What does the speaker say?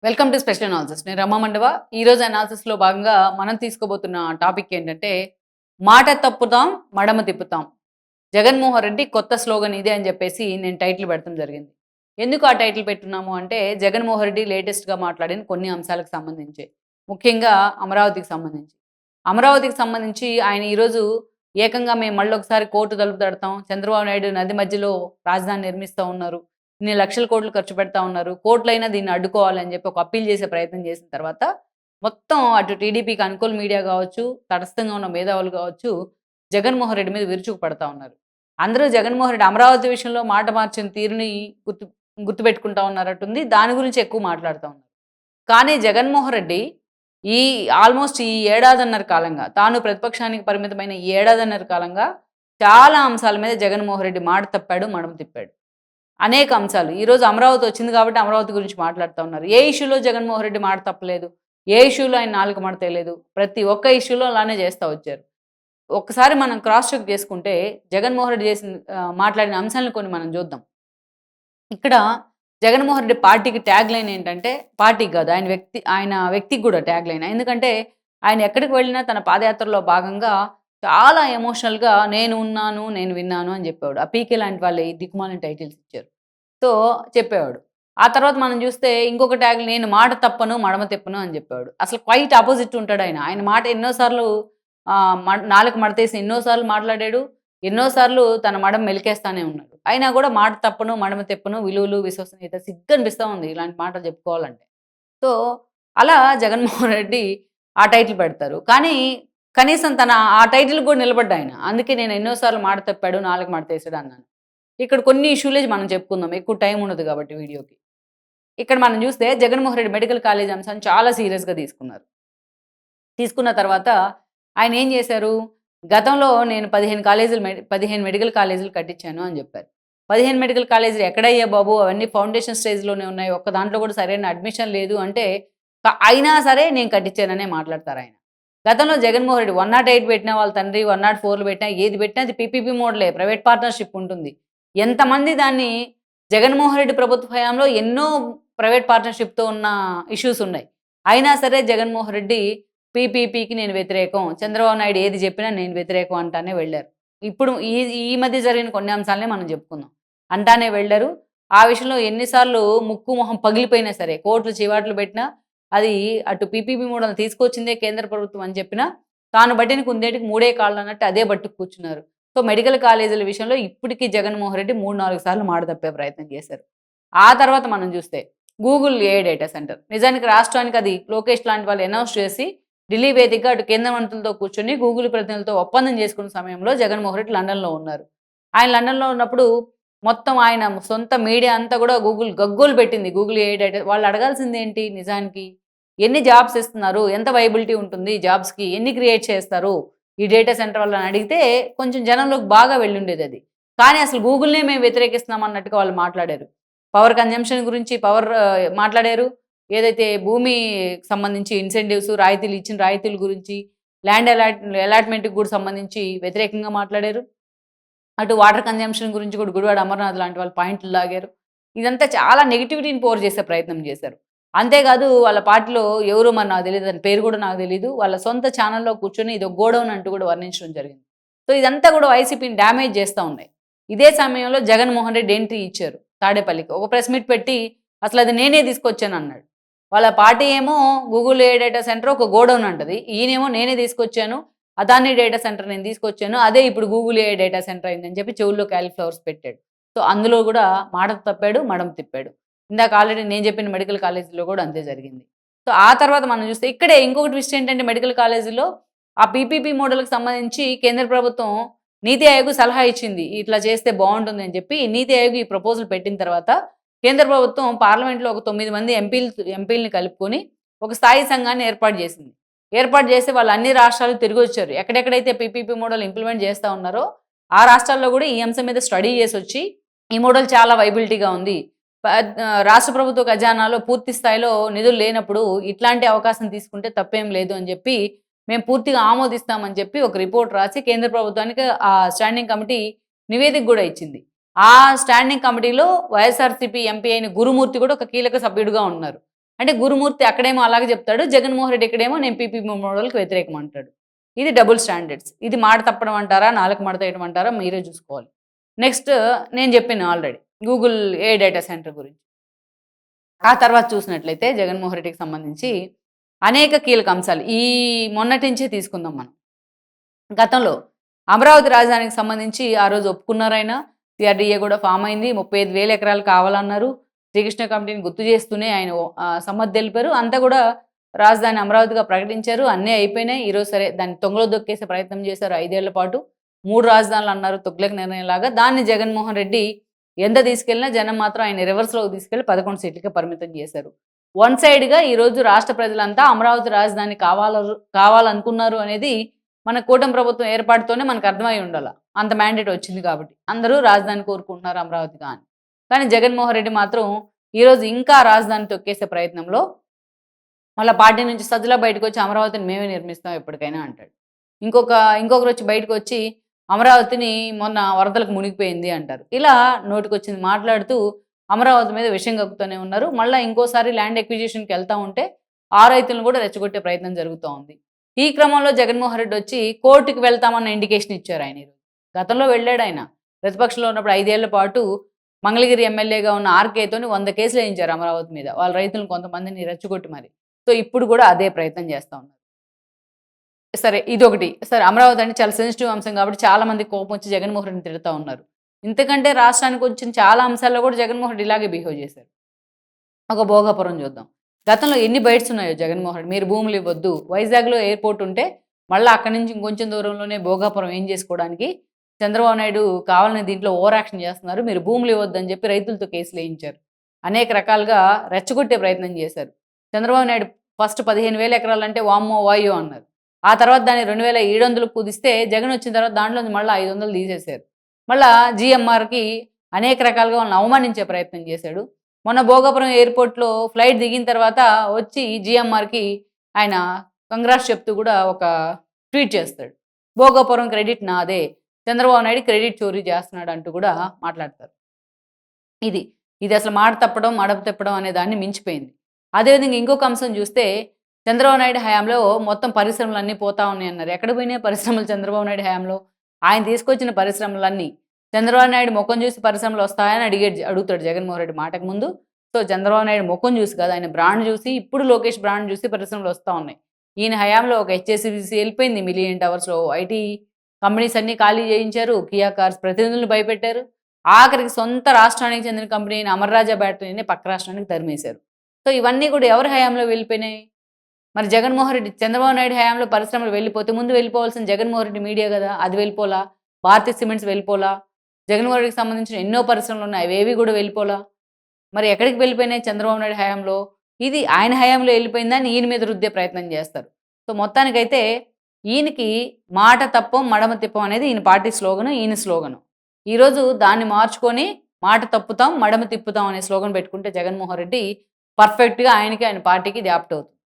Welcome to special analysis. నేను రమా మండవ. ఈరోజు అనాలిసిస్‌లో భాగంగా మనం తీసుకోబోతున్న టాపిక్ ఏంటంటే, మాట తప్పుతాం, మడమ తిప్పుతాం. జగన్మోహన్ రెడ్డి కొత్త స్లోగన్ ఇదే అని చెప్పేసి నేను టైటిల్ పెడతం జరిగింది. ఎందుకు ఆ టైటిల్ పెట్టున్నాము అంటే, జగన్మోహన్ రెడ్డి లేటెస్ట్‌గా మాట్లాడిన కొన్ని అంశాలకు సంబంధించి. ముఖ్యంగా అమరావతికి సంబంధించి. అమరావతికి సంబంధించి ఆయన ఈరోజు ఏకంగా మేము మళ్ళొకసారి కోర్టు తలుపు తడతాం. చంద్రబాబు నాయుడు నది మధ్యలో రాజధాని నిర్మిస్తా ఉన్నారు. ఇన్ని లక్షల కోట్లు ఖర్చు పెడతా ఉన్నారు. కోర్టులైనా దీన్ని అడ్డుకోవాలని చెప్పి ఒక అప్పీల్ చేసే ప్రయత్నం చేసిన తర్వాత, మొత్తం అటు టీడీపీకి అనుకూల మీడియా కావచ్చు, తటస్థంగా ఉన్న మేధావులు కావచ్చు, జగన్మోహన్ రెడ్డి మీద విరుచుకు పడతా ఉన్నారు. అందరూ జగన్మోహన్ రెడ్డి అమరావతి విషయంలో మాట మార్చిన తీరుని గుర్తు గుర్తుపెట్టుకుంటా ఉన్నారటుంది. దాని గురించి ఎక్కువ మాట్లాడుతా ఉన్నారు. కానీ జగన్మోహన్ రెడ్డి ఈ ఆల్మోస్ట్ ఈ ఏడాదిన్నర కాలంగా, తాను ప్రతిపక్షానికి పరిమితమైన ఈ ఏడాదిన్నర కాలంగా చాలా అంశాల మీద జగన్మోహన్ రెడ్డి మాట తప్పాడు, మడమ తిప్పాడు. అనేక అంశాలు. ఈరోజు అమరావతి వచ్చింది కాబట్టి అమరావతి గురించి మాట్లాడుతా ఉన్నారు. ఏ ఇష్యూలో జగన్మోహన్ రెడ్డి మాట తప్పలేదు. ఏ ఇష్యూలో ఆయన నాలుక మడత వేయలేదు. ప్రతి ఒక్క ఇష్యూలో అలానే చేస్తా వచ్చారు. ఒక్కసారి మనం క్రాస్ చెక్ చేసుకుంటే జగన్మోహన్ రెడ్డి మాట్లాడిన అంశాలను కొన్ని మనం చూద్దాం. ఇక్కడ జగన్మోహన్ రెడ్డి పార్టీకి ట్యాగ్ లైన్ ఏంటంటే, పార్టీకి కాదు ఆయన వ్యక్తికి కూడా ట్యాగ్ లైన్. ఎందుకంటే ఆయన ఎక్కడికి వెళ్ళినా తన పాదయాత్రలో భాగంగా చాలా ఎమోషనల్‌గా నేను ఉన్నాను, నేను విన్నాను అని చెప్పేవాడు. ఆ పీకే లాంటి వాళ్ళే ఈ దిక్కుమాలిన టైటిల్స్ ఇచ్చారు. సో, చెప్పేవాడు. ఆ తర్వాత మనం చూస్తే ఇంకొక ట్యాగ్ నేను మాట తప్పను, మడమ తిప్పను అని చెప్పేవాడు. అసలు క్వైట్ అపోజిట్ ఉంటాడాయన. ఆయన మాట ఎన్నో సార్లు నాలుక మడతేసి ఎన్నో సార్లు మాట్లాడాడు. ఎన్నో సార్లు తన మడమ మెలికేస్తానే ఉన్నాడు. అయినా కూడా మాట తప్పను, మడమ తిప్పను, విలువలు, విశ్వసనీయత సిగ్గనిపిస్తా ఉంది ఇలాంటి మాటలు చెప్పుకోవాలంటే. సో, అలా జగన్మోహన్ రెడ్డి ఆ టైటిల్ పెడతారు. కానీ కనీసం తన ఆ టైటిల్‌కి కూడా నిలబడ్డాయన. అందుకే నేను ఎన్నో సార్లు మాట తప్పాడు, నాలుక మడతేసాడు అన్నాను. ఇక్కడ కొన్ని ఇష్యూలే మనం చెప్పుకుందాం. ఎక్కువ టైం ఉండదు కాబట్టి వీడియోకి. ఇక్కడ మనం చూస్తే జగన్మోహన్ రెడ్డి మెడికల్ కాలేజ్ అంశాన్ని చాలా సీరియస్‌గా తీసుకున్నారు. తీసుకున్న తర్వాత ఆయన ఏం చేశారు? గతంలో నేను 15 మెడికల్ కాలేజీలు కట్టించాను అని చెప్పారు. 15 మెడికల్ కాలేజీలు ఎక్కడయ్యా బాబు! అవన్నీ ఫౌండేషన్ స్టేజ్‌లోనే ఉన్నాయి. ఒక్క దాంట్లో కూడా సరైన అడ్మిషన్ లేదు అంటే, అయినా సరే నేను కట్టించాననే మాట్లాడతారాయన. గతంలో జగన్మోహన్ రెడ్డి 108 పెట్టినా వాళ్ళ తండ్రి, 104 పెట్టినా ఏది పెట్టినా అది పీపీపీ మోడలే. ప్రైవేట్ పార్ట్నర్‌షిప్ ఉంటుంది. ఎంతమంది దాన్ని జగన్మోహన్ రెడ్డి ప్రభుత్వ హయాంలో ఎన్నో ప్రైవేట్ పార్ట్నర్‌షిప్‌తో ఉన్న ఇష్యూస్ ఉన్నాయి. అయినా సరే జగన్మోహన్ రెడ్డి పీపీపీకి నేను వ్యతిరేకం. చంద్రబాబు నాయుడు ఏది చెప్పినా నేను వ్యతిరేకం అంటానే వెళ్లారు. ఇప్పుడు ఈ ఈ మధ్య జరిగిన కొన్ని అంశాలనే మనం చెప్పుకుందాం. అంటానే వెళ్లారు. ఆ విషయంలో ఎన్ని సార్లు ముక్కు, మొహం పగిలిపోయినా సరే, కోర్టులు చివాట్లు పెట్టినా, అది అటు పీపీపీ మోడల్‌ని తీసుకొచ్చిందే కేంద్ర ప్రభుత్వం అని చెప్పినా, తాను బట్టిన కుందేటికి మూడే కాళ్ళు అన్నట్టు అదే పట్టుకు కూర్చున్నారు. సో, మెడికల్ కాలేజీల విషయంలో ఇప్పటికి జగన్మోహన్ రెడ్డి 3, 4 సార్లు మాట తప్పే ప్రయత్నం చేశారు. ఆ తర్వాత మనం చూస్తే గూగుల్ ఏఐ డేటా సెంటర్. నిజానికి రాష్ట్రానికి అది లోకేష్ లాంటి వాళ్ళు అనౌన్స్ చేసి ఢిల్లీ వేదికగా అటు కేంద్ర మంత్రులతో కూర్చొని గూగుల్ ప్రతినిధులతో ఒప్పందం చేసుకున్న సమయంలో జగన్మోహన్ రెడ్డి లండన్‌లో ఉన్నారు. ఆయన లండన్‌లో ఉన్నప్పుడు మొత్తం ఆయన సొంత మీడియా అంతా కూడా గూగుల్ గగ్గోలు పెట్టింది. గూగుల్ ఏఐ డేటా వాళ్ళు అడగాల్సిందేంటి నిజానికి? ఎన్ని జాబ్స్ ఇస్తున్నారు? ఎంత వైబిలిటీ ఉంటుంది జాబ్స్‌కి? ఎన్ని క్రియేట్ చేస్తారు? ఈ డేటా సెంటర్ వాళ్ళని అడిగితే కొంచెం జనంలోకి బాగా వెళ్ళుండేదది. కానీ అసలు గూగుల్‌నే మేము వ్యతిరేకిస్తున్నాం అన్నట్టుగా వాళ్ళు మాట్లాడారు. పవర్ కన్జంప్షన్ గురించి మాట్లాడారు. ఏదైతే భూమికి సంబంధించి ఇన్సెంటివ్స్, రాయితీలు ఇచ్చిన రాయితీల గురించి, ల్యాండ్ అలాట్‌మెంట్‌కి కూడా సంబంధించి వ్యతిరేకంగా మాట్లాడారు. అటు వాటర్ కన్జంప్షన్ గురించి కూడా గుడివాడ అమర్నాథ్ లాంటి వాళ్ళు పాయింట్లు లాగారు. ఇదంతా చాలా నెగటివిటీని పోర్ చేసే ప్రయత్నం చేశారు. అంతేకాదు వాళ్ళ పార్టీలో ఎవరో మరి నాకు తెలీదు. దాని పేరు కూడా నాకు తెలీదు. వాళ్ళ సొంత ఛానెల్‌లో కూర్చొని ఇదో గోడౌన్ అంటూ కూడా వర్ణించడం జరిగింది. సో, ఇదంతా కూడా వైసీపీని డ్యామేజ్ చేస్తా ఉన్నాయి. ఇదే సమయంలో జగన్మోహన్ రెడ్డి ఎంట్రీ ఇచ్చారు తాడేపల్లికి. ఒక ప్రెస్ మీట్ పెట్టి అసలది నేనే తీసుకొచ్చానన్నాడు. వాళ్ళ పార్టీ ఏమో గూగుల్ ఏఐ డేటా సెంటర్ ఒక గోడౌన్ అంటది. ఈయనేమో నేనే తీసుకొచ్చాను. అదాని డేటా సెంటర్ నేను తీసుకొచ్చాను. అదే ఇప్పుడు గూగుల్ ఏఐ డేటా సెంటర్ అయిందని చెప్పి చెవుల్లో కాలీఫ్లవర్స్ పెట్టాడు. సో, అందులో కూడా మాట తప్పాడు, మడమ తిప్పాడు. ఇందాక ఆల్రెడీ నేను చెప్పిన మెడికల్ కాలేజీలో కూడా అంతే జరిగింది. సో, ఆ తర్వాత మనం చూస్తే ఇక్కడే ఇంకొక ట్విస్ట్ ఏంటంటే మెడికల్ కాలేజీలో ఆ పీపీపీ మోడల్‌కి సంబంధించి కేంద్ర ప్రభుత్వం నీతి ఆయోగ్ సలహా ఇచ్చింది. ఇట్లా చేస్తే బావుంటుంది అని చెప్పి నీతి ఆయోగ్ ఈ ప్రపోజల్ పెట్టిన తర్వాత కేంద్ర ప్రభుత్వం పార్లమెంట్‌లో ఒక 9 మంది ఎంపీలని కలుపుకొని ఒక స్థాయి సంఘాన్ని ఏర్పాటు చేసింది. ఏర్పాటు చేసి వాళ్ళు అన్ని రాష్ట్రాలు తిరిగొచ్చారు. ఎక్కడెక్కడైతే పీపీపీ మోడల్ ఇంప్లిమెంట్ చేస్తా ఉన్నారో ఆ రాష్ట్రాల్లో కూడా ఈ అంశం మీద స్టడీ చేసొచ్చి ఈ మోడల్ చాలా వైబిలిటీగా ఉంది. రాష్ట్ర ప్రభుత్వ ఖజానాలో పూర్తి స్థాయిలో నిధులు లేనప్పుడు ఇట్లాంటి అవకాశం తీసుకుంటే తప్పేం లేదు అని చెప్పి మేము పూర్తిగా ఆమోదిస్తామని చెప్పి ఒక రిపోర్ట్ రాసి కేంద్ర ప్రభుత్వానికి ఆ స్టాండింగ్ కమిటీ నివేదిక కూడా ఇచ్చింది. ఆ స్టాండింగ్ కమిటీలో వైఎస్ఆర్‌సీపీ ఎంపీ అయిన గురుమూర్తి కూడా ఒక కీలక సభ్యుడిగా ఉన్నారు. అంటే గురుమూర్తి అక్కడేమో అలాగే చెప్తాడు, జగన్మోహన్ రెడ్డి ఇక్కడేమో నేను పీపీ మోడల్కి వ్యతిరేకం అంటాడు. ఇది డబుల్ స్టాండర్డ్స్. ఇది మాట తప్పడం అంటారా, నాలుక మడత వేయడం అంటారా, మీరే చూసుకోవాలి. నెక్స్ట్ నేను చెప్పాను ఆల్రెడీ గూగుల్ ఏ డేటా సెంటర్ గురించి. ఆ తర్వాత చూసినట్లయితే జగన్మోహన్ రెడ్డికి సంబంధించి అనేక కీలక అంశాలు ఈ మొన్నటి నుంచే తీసుకుందాం మనం. గతంలో అమరావతి రాజధానికి సంబంధించి ఆ రోజు ఒప్పుకున్నారైనా, సిఆర్డీఏ కూడా ఫామ్ అయింది, 35,000 ఎకరాలు కావాలన్నారు. శ్రీకృష్ణ కమిటీని గుర్తు చేస్తూనే ఆయన సమ్మతి తెలిపారు. అంతా కూడా రాజధాని అమరావతిగా ప్రకటించారు. అన్నీ అయిపోయినాయి. ఈరోజు సరే దాన్ని తొంగలో దొక్కేసే ప్రయత్నం చేశారు 5 ఏళ్ల పాటు. 3 రాజధానులు అన్నారు తుగ్లక్ నిర్ణయంలాగా. దాన్ని జగన్మోహన్ రెడ్డి ఎంత తీసుకెళ్ళినా జనం మాత్రం ఆయన రివర్స్‌లోకి తీసుకెళ్ళి 11 సీట్లకే పరిమితం చేశారు. వన్ సైడ్‌గా ఈరోజు రాష్ట్ర ప్రజలంతా అమరావతి రాజధాని కావాలనుకున్నారు అనేది మన కూటమి ప్రభుత్వం ఏర్పాటుతోనే మనకు అర్థమై ఉండాల. అంత మ్యాండేట్ వచ్చింది కాబట్టి. అందరూ రాజధాని కోరుకుంటున్నారు అమరావతిగా అని. కానీ జగన్మోహన్ రెడ్డి మాత్రం ఈరోజు ఇంకా రాజధాని తొక్కేసే ప్రయత్నంలో మళ్ళా పార్టీ నుంచి సజ్జలా బయటకొచ్చి అమరావతిని మేమే నిర్మిస్తాం ఎప్పటికైనా అంటాడు. ఇంకొకరొచ్చి బయటకొచ్చి అమరావతిని మొన్న వరదలకు మునిగిపోయింది అంటారు. ఇలా నోటికొచ్చింది మాట్లాడుతూ అమరావతి మీద విషం కక్కుతూనే ఉన్నారు. మళ్ళా ఇంకోసారి ల్యాండ్ ఎక్విజిషన్‌కి వెళ్తా ఉంటే ఆ రైతులను కూడా రెచ్చగొట్టే ప్రయత్నం జరుగుతూ ఉంది. ఈ క్రమంలో జగన్మోహన్ రెడ్డి వచ్చి కోర్టుకి వెళ్తామన్న ఇండికేషన్ ఇచ్చారు ఆయన ఈరోజు. గతంలో వెళ్ళాడాయన. ప్రతిపక్షంలో ఉన్నప్పుడు 5 ఏళ్ల పాటు మంగళగిరి ఎమ్మెల్యేగా ఉన్న ఆర్‌కేతోని 100 కేసులు వేయించారు అమరావతి మీద. వాళ్ళ రైతులను కొంతమందిని రెచ్చగొట్టి మరి. సో ఇప్పుడు కూడా అదే ప్రయత్నం చేస్తా ఉన్నారు. సరే ఇదొకటి. సరే అమరావతి అంటే చాలా సెన్సిటివ్ అంశం కాబట్టి చాలా మందికి కోపం వచ్చి జగన్మోహన్ రెడ్డిని తిడతా ఉన్నారు. ఇంతకంటే రాష్ట్రానికి వచ్చిన చాలా అంశాల్లో కూడా జగన్మోహన్ రెడ్డి ఇలాగే బిహేవ్ చేశారు. ఒక భోగాపురం చూద్దాం. గతంలో ఎన్ని బైట్స్ ఉన్నాయో జగన్మోహన్ రెడ్డి, మీరు భూములు ఇవ్వద్దు. వైజాగ్‌లో ఎయిర్‌పోర్ట్ ఉంటే మళ్ళా అక్కడి నుంచి ఇంకొంచెం దూరంలోనే భోగాపురం ఏం చేసుకోవడానికి చంద్రబాబు నాయుడు కావాలని దీంట్లో ఓవర్ యాక్షన్ చేస్తున్నారు. మీరు భూములు ఇవ్వద్దని చెప్పి రైతులతో కేసులు వేయించారు. అనేక రకాలుగా రెచ్చగొట్టే ప్రయత్నం చేశారు. చంద్రబాబు నాయుడు ఫస్ట్ 15,000 ఎకరాలంటే వామ్మో వాయ్యో అన్నారు. ఆ తర్వాత దాన్ని 2,700 కుదిస్తే జగన్ వచ్చిన తర్వాత దాంట్లోంచి మళ్ళీ 500 తీసేశారు. మళ్ళా జీఎంఆర్‌కి అనేక రకాలుగా వాళ్ళని అవమానించే ప్రయత్నం చేశాడు. మొన్న భోగాపురం ఎయిర్‌పోర్ట్‌లో ఫ్లైట్ దిగిన తర్వాత వచ్చి జీఎంఆర్‌కి ఆయన కంగ్రాట్స్ చెప్తూ కూడా ఒక ట్వీట్ చేస్తాడు. భోగాపురం క్రెడిట్ నాదే, చంద్రబాబు నాయుడు క్రెడిట్ చోరీ చేస్తున్నాడు అంటూ కూడా మాట్లాడతారు. ఇది ఇది అసలు మాట తప్పడం, మడమ తిప్పడం అనే దాన్ని మించిపోయింది. అదేవిధంగా ఇంకొక అంశం చూస్తే చంద్రబాబు నాయుడు హయాంలో మొత్తం పరిశ్రమలన్నీ పోతా ఉన్నాయన్నారు. ఎక్కడ పోయినాయి పరిశ్రమలు చంద్రబాబు నాయుడు హయాంలో? ఆయన తీసుకొచ్చిన పరిశ్రమలన్నీ చంద్రబాబు నాయుడు ముఖం చూసి పరిశ్రమలు వస్తాయని అడుగుతాడు జగన్మోహన్ రెడ్డి మాటకు ముందు. సో చంద్రబాబు నాయుడు ముఖం చూసి కాదు, ఆయన బ్రాండ్ చూసి, ఇప్పుడు లోకేష్ బ్రాండ్ చూసి పరిశ్రమలు వస్తూ ఉన్నాయి. ఈయన హయాంలో ఒక హెచ్ఎస్సిబిసి వెళ్ళిపోయింది, మిలియన్ టవర్స్‌లో ఐటీ కంపెనీస్ అన్నీ ఖాళీ చేయించారు, కియా కార్స్ ప్రతినిధులను భయపెట్టారు. ఆఖరికి సొంత రాష్ట్రానికి చెందిన కంపెనీ అయిన అమర్రాజా బ్యాటరీని పక్క రాష్ట్రానికి తరిమేశారు. సో ఇవన్నీ కూడా ఎవరి హయాంలో వెళ్ళిపోయినాయి? మరి జగన్మోహన్ రెడ్డి చంద్రబాబు నాయుడు హయాంలో పరిశ్రమలు వెళ్ళిపోతే ముందు వెళ్ళిపోవాల్సిన జగన్మోహన్ రెడ్డి మీడియా కదా, అది వెళ్ళిపోలా. భారతీయ సిమెంట్స్ వెళ్ళిపోలా. జగన్మోహన్ రెడ్డికి సంబంధించిన ఎన్నో పరిశ్రమలు ఉన్నాయి, అవేవి కూడా వెళ్ళిపోలా. మరి ఎక్కడికి వెళ్ళిపోయినాయి చంద్రబాబు నాయుడు హయాంలో? ఇది ఆయన హయాంలో వెళ్ళిపోయిందని ఈయన మీద రుద్దే ప్రయత్నం చేస్తారు. సో మొత్తానికైతే ఈయనకి మాట తప్పం మడమ తిప్పం అనేది ఈయన పార్టీ స్లోగను, ఈయన స్లోగను. ఈరోజు దాన్ని మార్చుకొని మాట తప్పుతాం మడమ తిప్పుతాం అనే స్లోగన్ పెట్టుకుంటే జగన్మోహన్ రెడ్డి పర్ఫెక్ట్‌గా ఆయనకి ఆయన పార్టీకి ఇది యాప్ట్ అవుతుంది.